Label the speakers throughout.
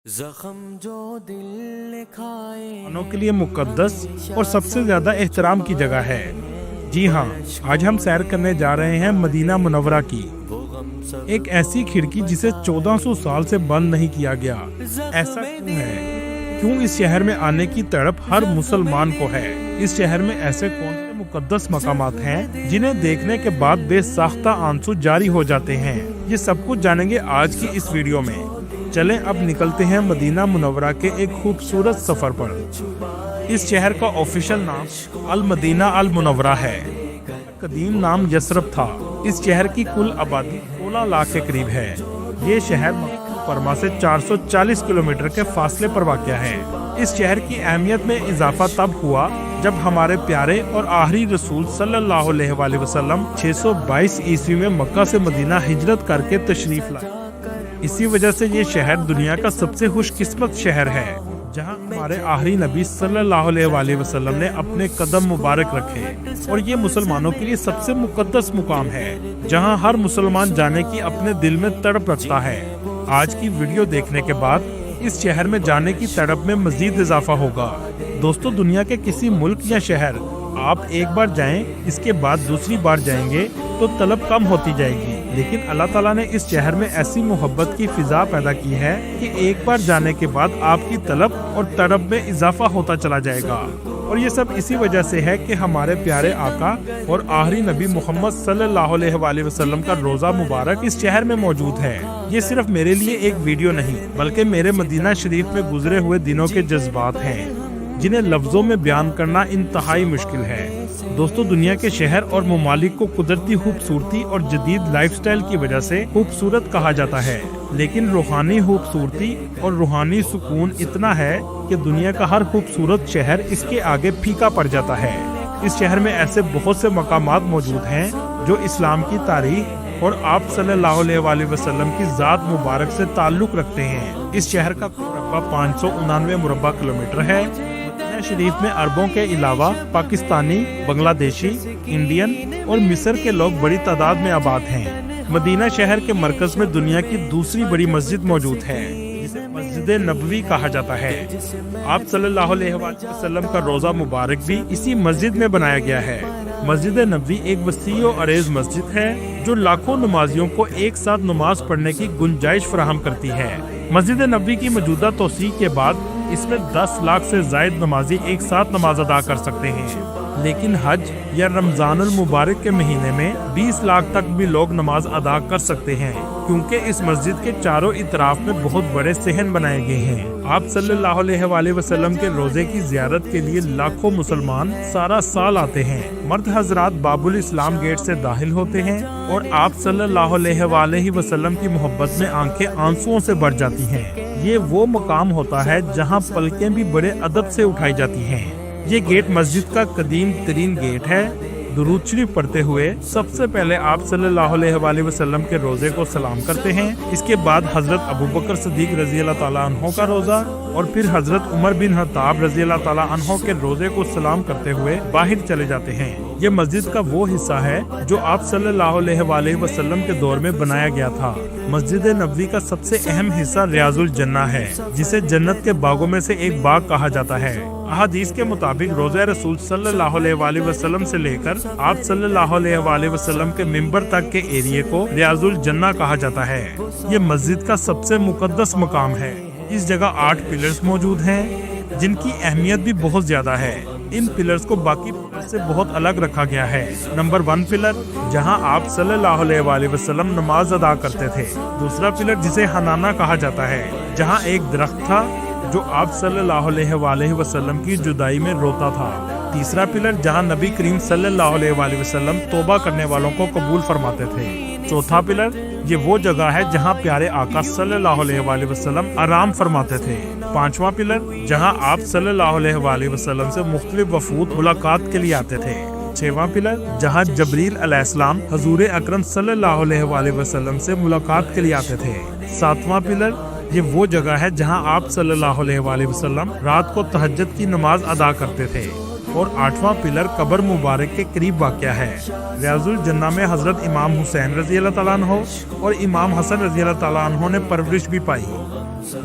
Speaker 1: مسلمانوں کے لیے مقدس اور سب سے زیادہ احترام کی جگہ ہے۔ جی ہاں، آج ہم سیر کرنے جا رہے ہیں مدینہ منورہ کی، ایک ایسی کھڑکی جسے 1400 سال سے بند نہیں کیا گیا۔ ایسا کیوں ہے؟ کیوں اس شہر میں آنے کی تڑپ ہر مسلمان کو ہے؟ اس شہر میں ایسے کون سے مقدس مقامات ہیں جنہیں دیکھنے کے بعد بے ساختہ آنسو جاری ہو جاتے ہیں؟ یہ سب کچھ جانیں گے آج کی اس ویڈیو میں۔ چلیں اب نکلتے ہیں مدینہ منورہ کے ایک خوبصورت سفر پر۔ اس شہر کا آفیشیل نام المدینہ المنورہ ہے۔ قدیم نام یثرب تھا۔ اس شہر کی کل آبادی 16 لاکھ کے قریب ہے۔ یہ شہر پرما سے 440 کلومیٹر کے فاصلے پر واقع ہے۔ اس شہر کی اہمیت میں اضافہ تب ہوا جب ہمارے پیارے اور آخری رسول صلی اللہ علیہ وآلہ وسلم 622 عیسوی میں مکہ سے مدینہ ہجرت کر کے تشریف لائے۔ اسی وجہ سے یہ شہر دنیا کا سب سے خوش قسمت شہر ہے جہاں ہمارے آخری نبی صلی اللہ علیہ وآلہ وسلم نے اپنے قدم مبارک رکھے، اور یہ مسلمانوں کے لیے سب سے مقدس مقام ہے جہاں ہر مسلمان جانے کی اپنے دل میں تڑپ رکھتا ہے۔ آج کی ویڈیو دیکھنے کے بعد اس شہر میں جانے کی تڑپ میں مزید اضافہ ہوگا۔ دوستو، دنیا کے کسی ملک یا شہر آپ ایک بار جائیں، اس کے بعد دوسری بار جائیں گے تو طلب کم ہوتی جائے گی، لیکن اللہ تعالیٰ نے اس شہر میں ایسی محبت کی فضا پیدا کی ہے کہ ایک بار جانے کے بعد آپ کی طلب اور تڑپ میں اضافہ ہوتا چلا جائے گا۔ اور یہ سب اسی وجہ سے ہے کہ ہمارے پیارے آقا اور آخری نبی محمد صلی اللہ علیہ وآلہ وسلم کا روزہ مبارک اس شہر میں موجود ہے۔ یہ صرف میرے لیے ایک ویڈیو نہیں، بلکہ میرے مدینہ شریف میں گزرے ہوئے دنوں کے جذبات ہیں جنہیں لفظوں میں بیان کرنا انتہائی مشکل ہے۔ دوستو، دنیا کے شہر اور ممالک کو قدرتی خوبصورتی اور جدید لائف سٹائل کی وجہ سے خوبصورت کہا جاتا ہے، لیکن روحانی خوبصورتی اور روحانی سکون اتنا ہے کہ دنیا کا ہر خوبصورت شہر اس کے آگے پھیکا پڑ جاتا ہے۔ اس شہر میں ایسے بہت سے مقامات موجود ہیں جو اسلام کی تاریخ اور آپ صلی اللہ علیہ وآلہ وسلم کی ذات مبارک سے تعلق رکھتے ہیں۔ اس شہر کا رقبہ 599 مربع کلومیٹر ہے۔ شریف میں عربوں کے علاوہ پاکستانی، بنگلہ دیشی، انڈین اور مصر کے لوگ بڑی تعداد میں آباد ہیں۔ مدینہ شہر کے مرکز میں دنیا کی دوسری بڑی مسجد موجود ہے جسے مسجد نبوی کہا جاتا ہے۔ آپ صلی اللہ علیہ وسلم کا روزہ مبارک بھی اسی مسجد میں بنایا گیا ہے۔ مسجد نبوی ایک وسیع و عریض مسجد ہے جو لاکھوں نمازیوں کو ایک ساتھ نماز پڑھنے کی گنجائش فراہم کرتی ہے۔ مسجد نبوی کی موجودہ توسیع کے بعد اس میں 10 لاکھ سے زائد نمازی ایک ساتھ نماز ادا کر سکتے ہیں، لیکن حج یا رمضان المبارک کے مہینے میں 20 لاکھ تک بھی لوگ نماز ادا کر سکتے ہیں، کیونکہ اس مسجد کے چاروں اطراف میں بہت بڑے صحن بنائے گئے ہیں۔ آپ صلی اللہ علیہ وآلہ وسلم کے روزے کی زیارت کے لیے لاکھوں مسلمان سارا سال آتے ہیں۔ مرد حضرات باب الاسلام گیٹ سے داخل ہوتے ہیں اور آپ صلی اللہ علیہ وآلہ وسلم کی محبت میں آنکھیں آنسوؤں سے بھر جاتی ہیں۔ یہ وہ مقام ہوتا ہے جہاں پلکیں بھی بڑے ادب سے اٹھائی جاتی ہیں۔ یہ گیٹ مسجد کا قدیم ترین گیٹ ہے۔ درود شریف پڑھتے ہوئے سب سے پہلے آپ صلی اللہ علیہ وآلہ وسلم کے روزے کو سلام کرتے ہیں، اس کے بعد حضرت ابوبکر صدیق رضی اللہ تعالیٰ عنہ کا روزہ، اور پھر حضرت عمر بن خطاب رضی اللہ تعالیٰ عنہ کے روزے کو سلام کرتے ہوئے باہر چلے جاتے ہیں۔ یہ مسجد کا وہ حصہ ہے جو آپ صلی اللہ علیہ وآلہ وسلم کے دور میں بنایا گیا تھا۔ مسجد نبوی کا سب سے اہم حصہ ریاض الجنہ ہے، جسے جنت کے باغوں میں سے ایک باغ کہا جاتا ہے۔ احادیث کے مطابق روزہ رسول صلی اللہ علیہ وآلہ وسلم سے لے کر آپ صلی اللہ علیہ وآلہ وسلم کے منبر تک کے ایریے کو ریاض الجنہ کہا جاتا ہے۔ یہ مسجد کا سب سے مقدس مقام ہے۔ اس جگہ 8 پلرز موجود ہیں جن کی اہمیت بھی بہت زیادہ ہے۔ ان پلرز کو باقی پلرز سے بہت الگ رکھا گیا ہے۔ نمبر 1 پلر، جہاں آپ صلی اللہ علیہ وآلہ وسلم نماز ادا کرتے تھے۔ دوسرا پلر جسے حنانہ کہا جاتا ہے، جہاں ایک درخت تھا جو آپ صلی اللہ علیہ وآلہ وسلم کی جدائی میں روتا تھا۔ تیسرا پلر، جہاں نبی کریم صلی اللہ علیہ وآلہ وسلم توبہ کرنے والوں کو قبول فرماتے تھے۔ چوتھا پلر، یہ وہ جگہ ہے جہاں پیارے آقا صلی اللہ علیہ وآلہ وسلم آرام فرماتے تھے۔ پانچواں پلر، جہاں آپ صلی اللہ علیہ وآلہ وسلم سے مختلف وفود ملاقات کے لیے آتے تھے۔ چھواں پلر، جہاں جبریل علیہ السلام حضور اکرم صلی اللہ علیہ وآلہ وسلم سے ملاقات کے لیے آتے تھے۔ ساتواں پلر، یہ وہ جگہ ہے جہاں آپ صلی اللہ علیہ وآلہ وسلم رات کو تہجد کی نماز ادا کرتے تھے۔ اور 8واں پلر قبر مبارک کے قریب واقع ہے۔ ریاض الجنہ میں حضرت امام حسین رضی اللہ تعالیٰ عنہ اور امام حسن رضی اللہ تعالیٰ عنہ نے پرورش بھی پائی۔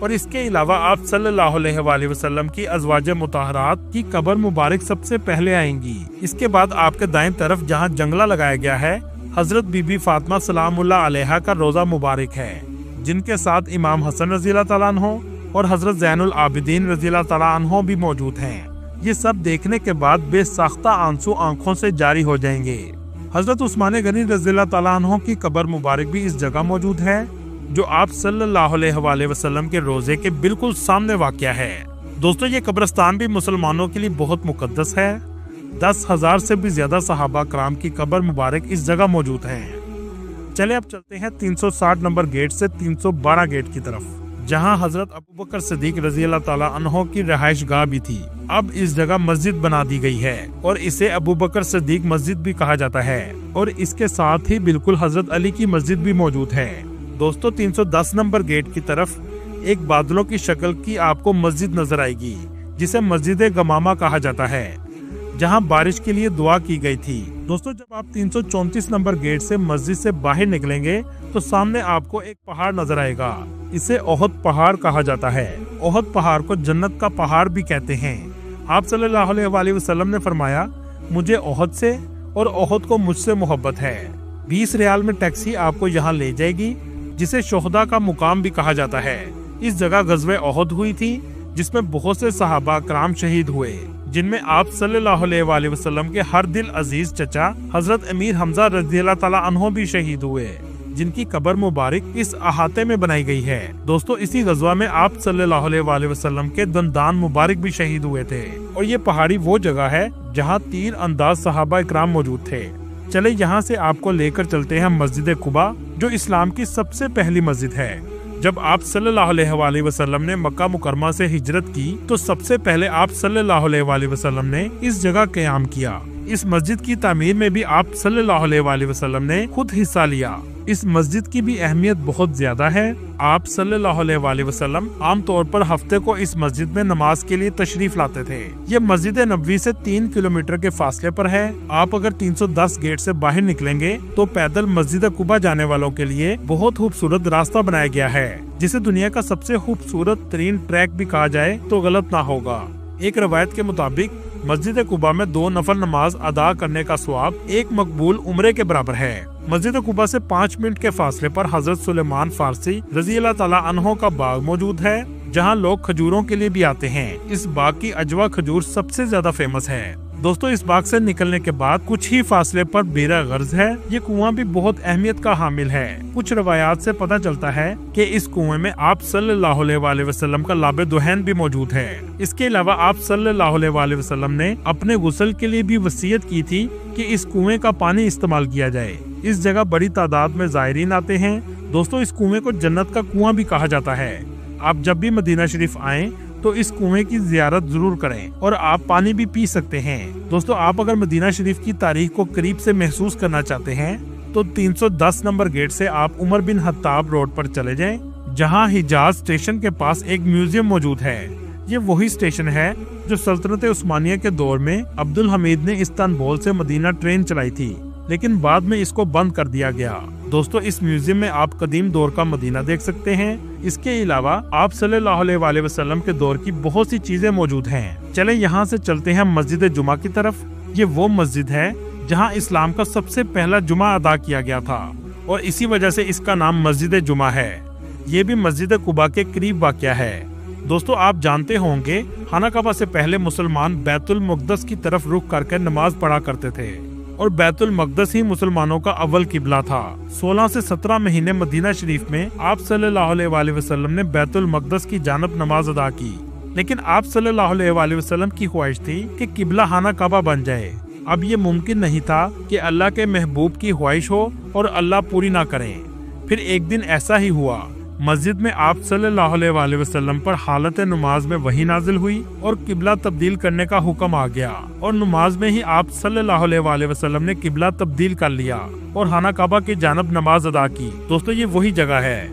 Speaker 1: اور اس کے علاوہ آپ صلی اللہ علیہ وسلم کی ازواج مطہرات کی قبر مبارک سب سے پہلے آئیں گی۔ اس کے بعد آپ کے دائیں طرف جہاں جنگلہ لگایا گیا ہے، حضرت بی بی فاطمہ سلام اللہ علیہا کا روزہ مبارک ہے، جن کے ساتھ امام حسن رضی اللہ تعالیٰ عنہ اور حضرت زین العابدین رضی اللہ تعالیٰ عنہ بھی موجود ہیں۔ یہ سب دیکھنے کے بعد بے ساختہ آنسو آنکھوں سے جاری ہو جائیں گے۔ حضرت عثمان غنی رضی اللہ تعالیٰ عنہ کی قبر مبارک بھی اس جگہ موجود ہے، جو آپ صلی اللہ علیہ وسلم کے روزے کے بالکل سامنے واقع ہے۔ دوستو، یہ قبرستان بھی مسلمانوں کے لیے بہت مقدس ہے۔ 10,000 سے بھی زیادہ صحابہ کرام کی قبر مبارک اس جگہ موجود ہے۔ چلے اب چلتے ہیں 360 نمبر گیٹ سے 312 گیٹ کی طرف، جہاں حضرت ابوبکر صدیق رضی اللہ تعالیٰ عنہ کی رہائش گاہ بھی تھی۔ اب اس جگہ مسجد بنا دی گئی ہے اور اسے ابوبکر صدیق مسجد بھی کہا جاتا ہے، اور اس کے ساتھ ہی بالکل حضرت علی کی مسجد بھی موجود ہے۔ دوستو، 310 نمبر گیٹ کی طرف ایک بادلوں کی شکل کی آپ کو مسجد نظر آئے گی، جسے مسجد گمامہ کہا جاتا ہے، جہاں بارش کے لیے دعا کی گئی تھی۔ دوستو، جب آپ 334 نمبر گیٹ سے مسجد سے باہر نکلیں گے تو سامنے آپ کو ایک پہاڑ نظر آئے گا۔ اسے احد پہاڑ کہا جاتا ہے۔ احد پہاڑ کو جنت کا پہاڑ بھی کہتے ہیں۔ آپ صلی اللہ علیہ وسلم نے فرمایا، مجھے احد سے اور احد کو مجھ سے محبت ہے۔ 20 ریال میں ٹیکسی آپ کو یہاں لے جائے گی، جسے شہداء کا مقام بھی کہا جاتا ہے۔ اس جگہ غزوہ احد ہوئی تھی، جس میں بہت سے صحابہ کرام شہید ہوئے، جن میں آپ صلی اللہ علیہ وسلم کے ہر دل عزیز چچا حضرت امیر حمزہ رضی اللہ تعالیٰ عنہ بھی شہید ہوئے، جن کی قبر مبارک اس احاطے میں بنائی گئی ہے۔ دوستو، اسی غزوہ میں آپ صلی اللہ علیہ وسلم کے دندان مبارک بھی شہید ہوئے تھے، اور یہ پہاڑی وہ جگہ ہے جہاں تیر انداز صحابہ اکرام موجود تھے۔ چلے یہاں سے آپ کو لے کر چلتے ہیں مسجد قباء، جو اسلام کی سب سے پہلی مسجد ہے۔ جب آپ صلی اللہ علیہ وسلم نے مکہ مکرمہ سے ہجرت کی تو سب سے پہلے آپ صلی اللہ علیہ وسلم نے اس جگہ قیام کیا۔ اس مسجد کی تعمیر میں بھی آپ صلی اللہ علیہ وسلم نے خود حصہ لیا۔ اس مسجد کی بھی اہمیت بہت زیادہ ہے۔ آپ صلی اللہ علیہ وسلم عام طور پر ہفتے کو اس مسجد میں نماز کے لیے تشریف لاتے تھے۔ یہ مسجد نبوی سے 3 کلومیٹر کے فاصلے پر ہے۔ آپ اگر 310 گیٹ سے باہر نکلیں گے تو پیدل مسجد قباء جانے والوں کے لیے بہت خوبصورت راستہ بنایا گیا ہے، جسے دنیا کا سب سے خوبصورت ترین ٹریک بھی کہا جائے تو غلط نہ ہوگا۔ ایک روایت کے مطابق مسجد قباء میں 2 نفل نماز ادا کرنے کا ثواب ایک مقبول عمرے کے برابر ہے۔ مسجد قباء سے 5 منٹ کے فاصلے پر حضرت سلیمان فارسی رضی اللہ تعالیٰ عنہ کا باغ موجود ہے، جہاں لوگ کھجوروں کے لیے بھی آتے ہیں۔ اس باغ کی اجوا کھجور سب سے زیادہ فیمس ہے۔ دوستو، اس باغ سے نکلنے کے بعد کچھ ہی فاصلے پر بیرا غرض ہے۔ یہ کنواں بھی بہت اہمیت کا حامل ہے۔ کچھ روایات سے پتہ چلتا ہے کہ اس کنویں میں آپ صلی اللہ علیہ وسلم کا لاب دہن بھی موجود ہے۔ اس کے علاوہ آپ صلی اللہ علیہ وسلم نے اپنے غسل کے لیے بھی وصیت کی تھی کہ اس کنویں کا پانی استعمال کیا جائے۔ اس جگہ بڑی تعداد میں زائرین آتے ہیں۔ دوستو، اس کنویں کو جنت کا کنواں بھی کہا جاتا ہے۔ آپ جب بھی مدینہ شریف آئیں تو اس کنویں کی زیارت ضرور کریں، اور آپ پانی بھی پی سکتے ہیں۔ دوستو، آپ اگر مدینہ شریف کی تاریخ کو قریب سے محسوس کرنا چاہتے ہیں تو 310 نمبر گیٹ سے آپ عمر بن خطاب روڈ پر چلے جائیں، جہاں حجاز اسٹیشن کے پاس ایک میوزیم موجود ہے۔ یہ وہی اسٹیشن ہے جو سلطنت عثمانیہ کے دور میں عبد الحمید نے استنبول سے مدینہ ٹرین چلائی تھی، لیکن بعد میں اس کو بند کر دیا گیا۔ دوستو، اس میوزیم میں آپ قدیم دور کا مدینہ دیکھ سکتے ہیں۔ اس کے علاوہ آپ صلی اللہ علیہ وسلم کے دور کی بہت سی چیزیں موجود ہیں۔ چلیں یہاں سے چلتے ہیں مسجد جمعہ کی طرف۔ یہ وہ مسجد ہے جہاں اسلام کا سب سے پہلا جمعہ ادا کیا گیا تھا، اور اسی وجہ سے اس کا نام مسجد جمعہ ہے۔ یہ بھی مسجد قباء کے قریب واقع ہے۔ دوستو، آپ جانتے ہوں گے خانہ کعبہ سے پہلے مسلمان بیت المقدس کی طرف رخ کر کے نماز پڑھا کرتے تھے، اور بیت المقدس ہی مسلمانوں کا اول قبلہ تھا۔ 16 سے 17 مہینے مدینہ شریف میں آپ صلی اللہ علیہ وسلم نے بیت المقدس کی جانب نماز ادا کی، لیکن آپ صلی اللہ علیہ وسلم کی خواہش تھی کہ قبلہ خانہ کعبہ بن جائے۔ اب یہ ممکن نہیں تھا کہ اللہ کے محبوب کی خواہش ہو اور اللہ پوری نہ کریں۔ پھر ایک دن ایسا ہی ہوا، مسجد میں آپ صلی اللہ علیہ وسلم پر حالت نماز میں وحی نازل ہوئی اور قبلہ تبدیل کرنے کا حکم آ گیا، اور نماز میں ہی آپ صلی اللہ علیہ وسلم نے قبلہ تبدیل کر لیا اور خانہ کعبہ کی جانب نماز ادا کی۔ دوستو، یہ وہی جگہ ہے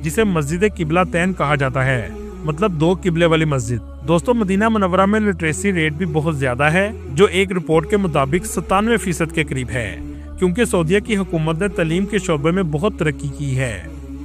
Speaker 1: جسے مسجد قبلہ تین کہا جاتا ہے، مطلب 2 قبلے والی مسجد۔ دوستو، مدینہ منورہ میں لٹریسی ریٹ بھی بہت زیادہ ہے، جو ایک رپورٹ کے مطابق 97% کے قریب ہے، کیونکہ سعودیہ کی حکومت نے تعلیم کے شعبے میں بہت ترقی کی ہے۔